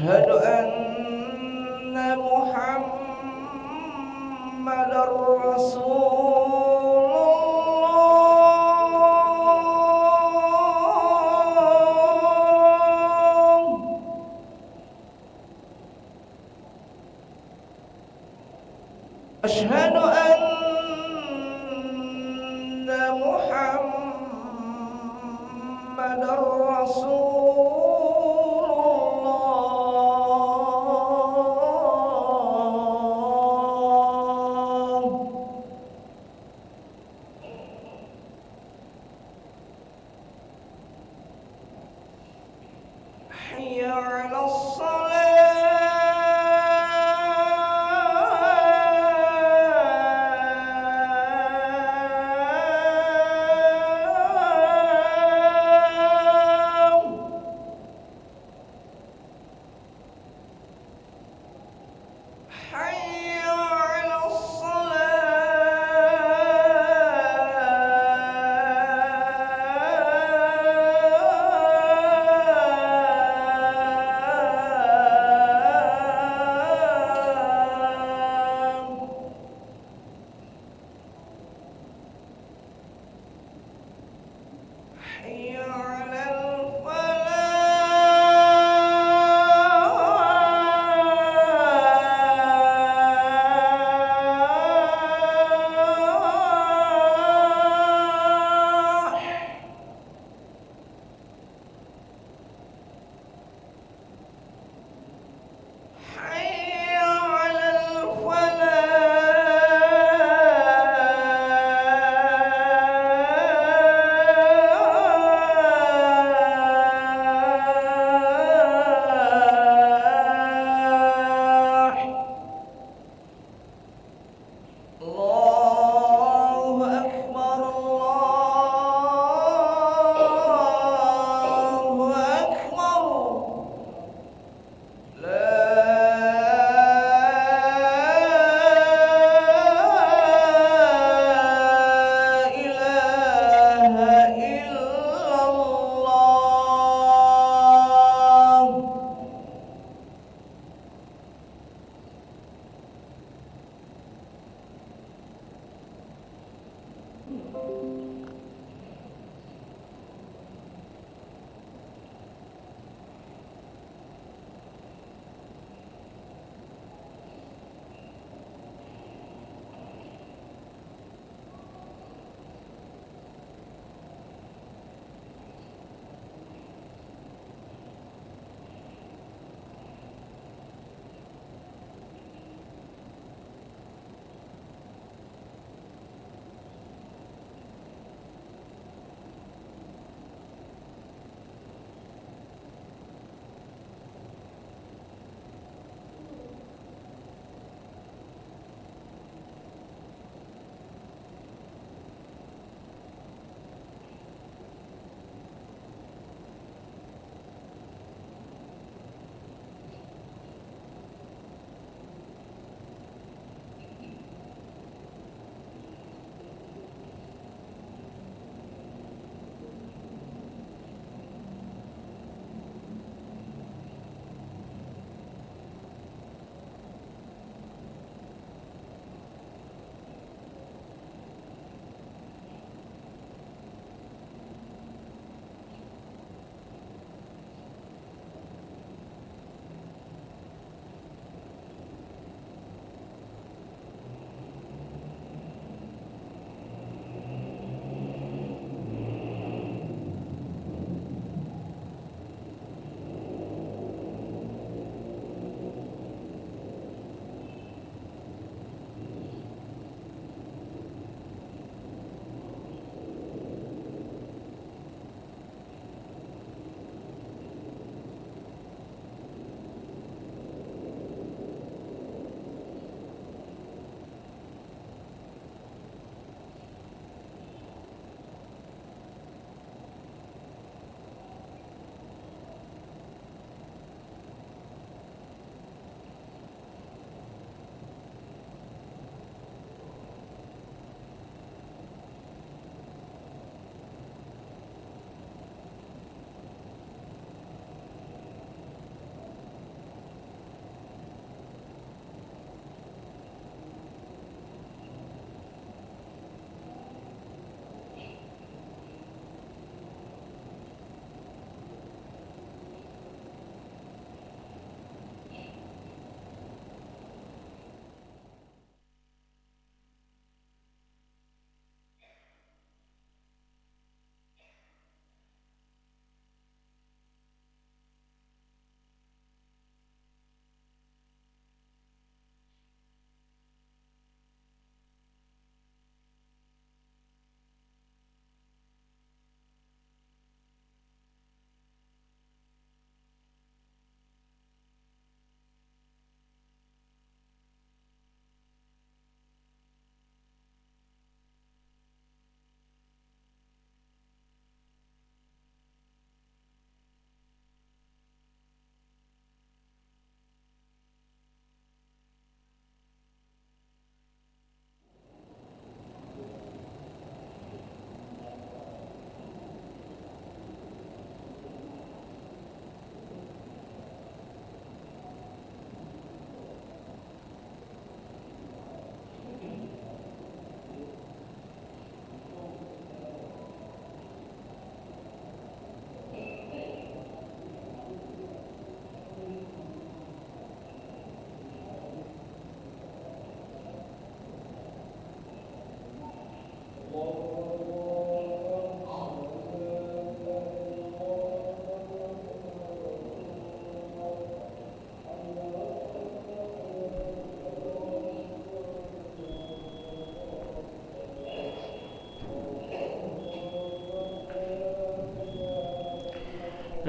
أشهد أن محمدًا رسول الله. أشهد أن محمدًا رسول الله. حي على الصلاة.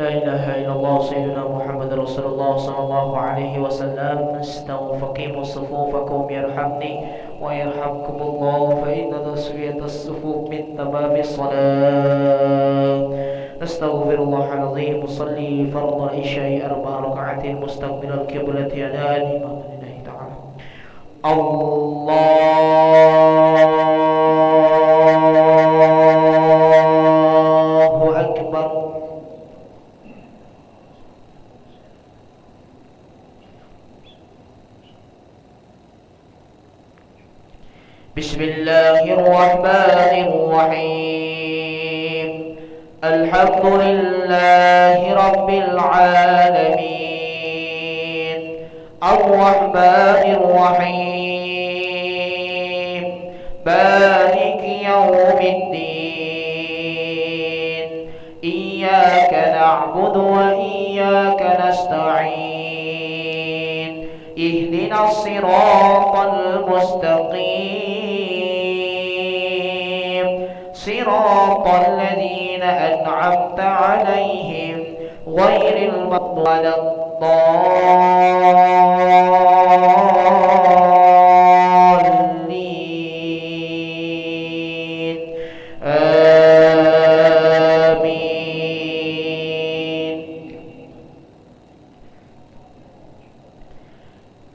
لا إله إلا الله سيدنا محمد رسول الله صلى الله عليه وسلم. استووا فقيموا صفوفكم يرحمني ويرحمكم الله، فإن تسوية الصفوف من تمام الصلاة. أستغفر الله العظيم. أصلي فرض العشاء 4 ركعات مستقبل القبلة أداء لله تعالى. الله أكبر. بسم الله الرحمن الرحيم. الحمد لله رب العالمين الرحمن الرحيم مالك يوم الدين. إياك نعبد وإياك نستعين. اهدنا الصراط المستقيم صراط الذين أنعمت عليهم غير المغضوب على الضالين. آمين.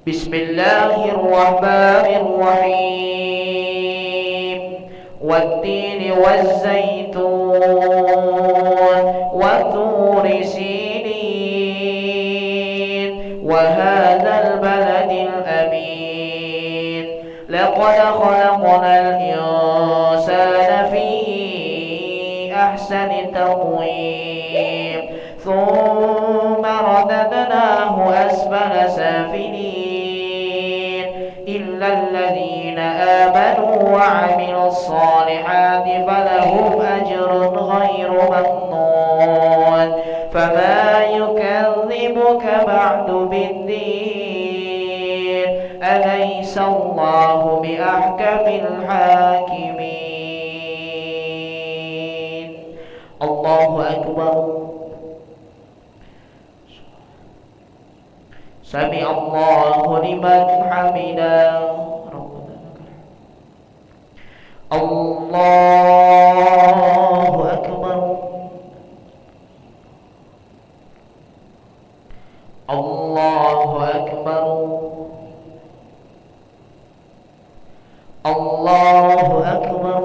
بسم الله الرحمن الرحيم. والتين والزيتون وطور سينين وهذا البلد الأمين. لقد خلقنا الإنسان في أحسن تقويم ثم رددناه أسفل سافلين إلا الذين آمنوا وعملوا الصالحات فلهم أجر غير ممنون. فما يكذبك بعد بالدين. أليس الله بأحكم الحاكمين. الله أكبر. سمع الله لمن حمده. الله أكبر. الله أكبر. الله أكبر.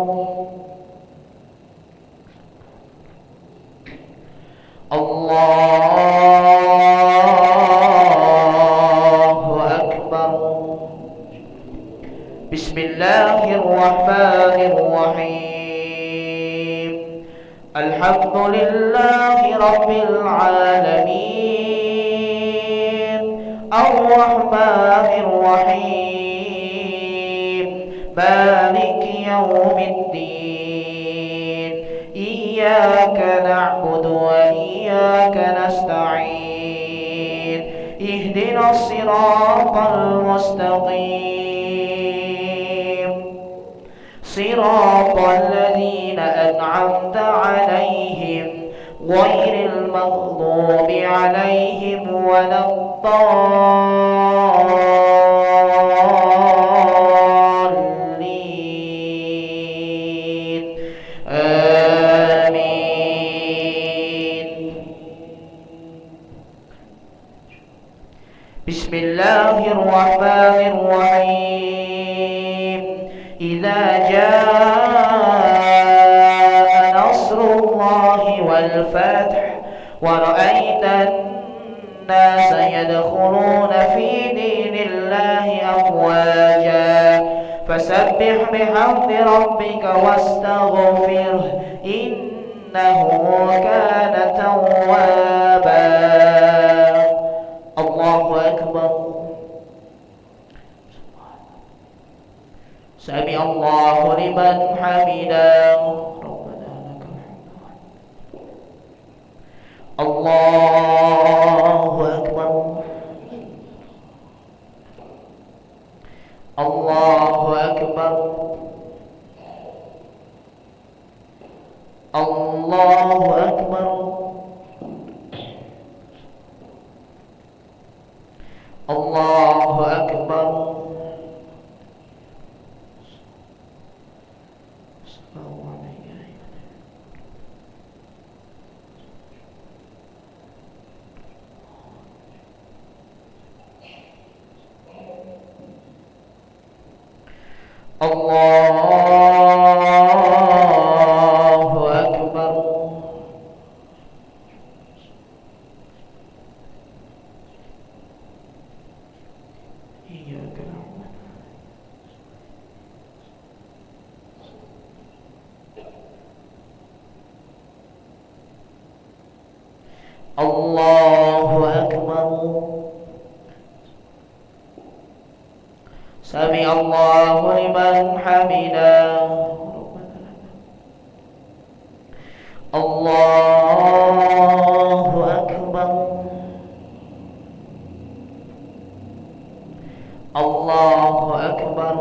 الله أكبر. بسم الله الرحمن الرحيم. الحمد لله رب العالمين الرحمن الرحيم مالك يوم الدين. إياك نعبد وإياك نستعين. اهدنا الصراط المستقيم صراط الذين أنعمت عليهم غير المغضوب عليهم ولا الضالين. آمين. بسم الله الرحمن الرحيم. إذا جاء نصر الله والفتح ورأيت الناس يدخلون في دين الله أفواجا فسبح بحمد ربك واستغفره إنه كان توابا. الله أكبر. سمع الله لمن حمده. ربنا لك الحمد. الله أكبر. الله أكبر. الله أكبر. Allahu Akbar. Allahu Akbar. Iyyaka na'budu. Allahu Akbar. Sami Allahu liman hamidah. Allahu Akbar. Allahu Akbar.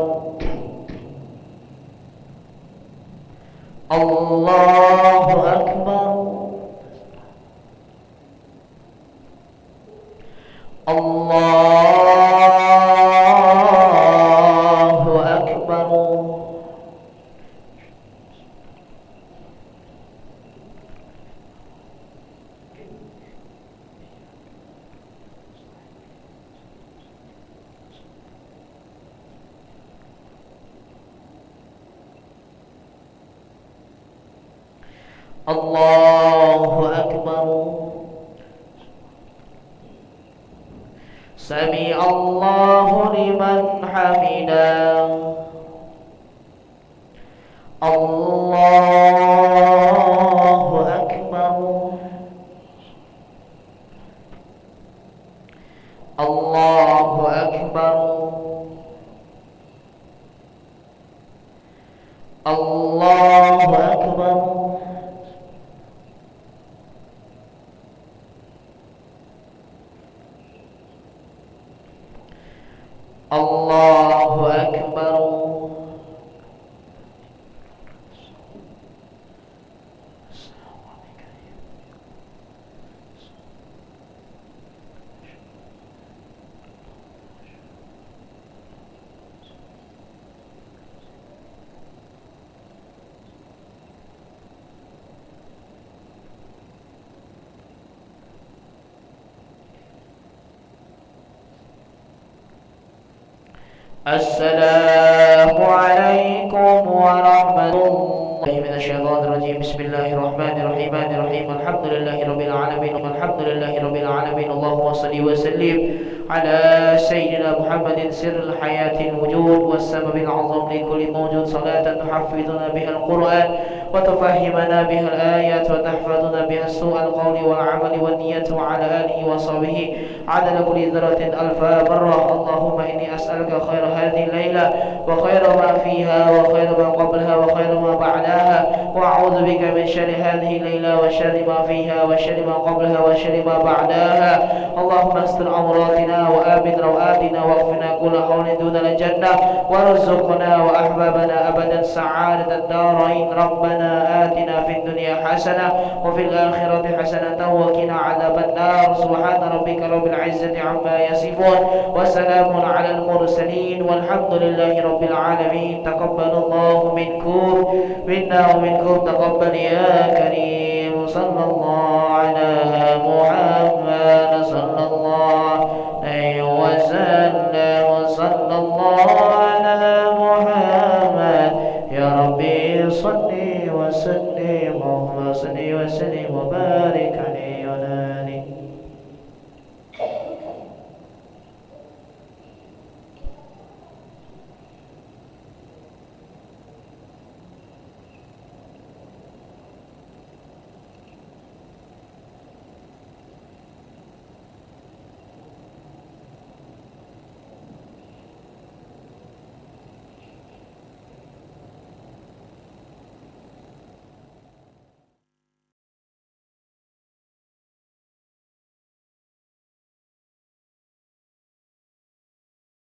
Allahu Akbar. Allahu Akbar. Allahu Akbar. Sami Allahu liman hamidah. Allahu Akbar. Allahu Akbar. Allahu Akbar. Allahu Akbar. السلام عليكم ورحمة الله من الشيطان الرجيم. بسم الله الرحمن الرحيم. الحمد لله رب العالمين. الحمد لله رب العالمين. اللهم صل وسلم على سيدنا محمد سر الحياة الوجود والسبب العظيم لكل موجود، صلاة تحفظنا بها القرآن وتفهمنا بها الآيات وتحفظنا بها سوء القول والعمل والنية، وعلى آله وصحبه عدد كل ذرة ألف مرة. اللهم إني أسألك خير هذه الليلة وخير ما فيها وخير ما قبلها وخير ما بعدها، وأعوذ بك من شر هذه الليلة وشر ما فيها وشر ما قبلها وشر ما بعدها. اللهم استر عوراتنا وآمن روآتنا واغفنا كل حول دون الجنة، وارزقنا وأحبابنا أبدا سعادة الدارين. ربنا آتنا في الدنيا حسنة وفي الآخرة حسنة وقنا عذاب النار. سبحان ربك رب العزة عما يصفون وسلام على المرسلين والحمد لله رب العالمين. تقبل الله منكم منا ومنكم تقبل يا كريم. صلى الله على محمد صلى الله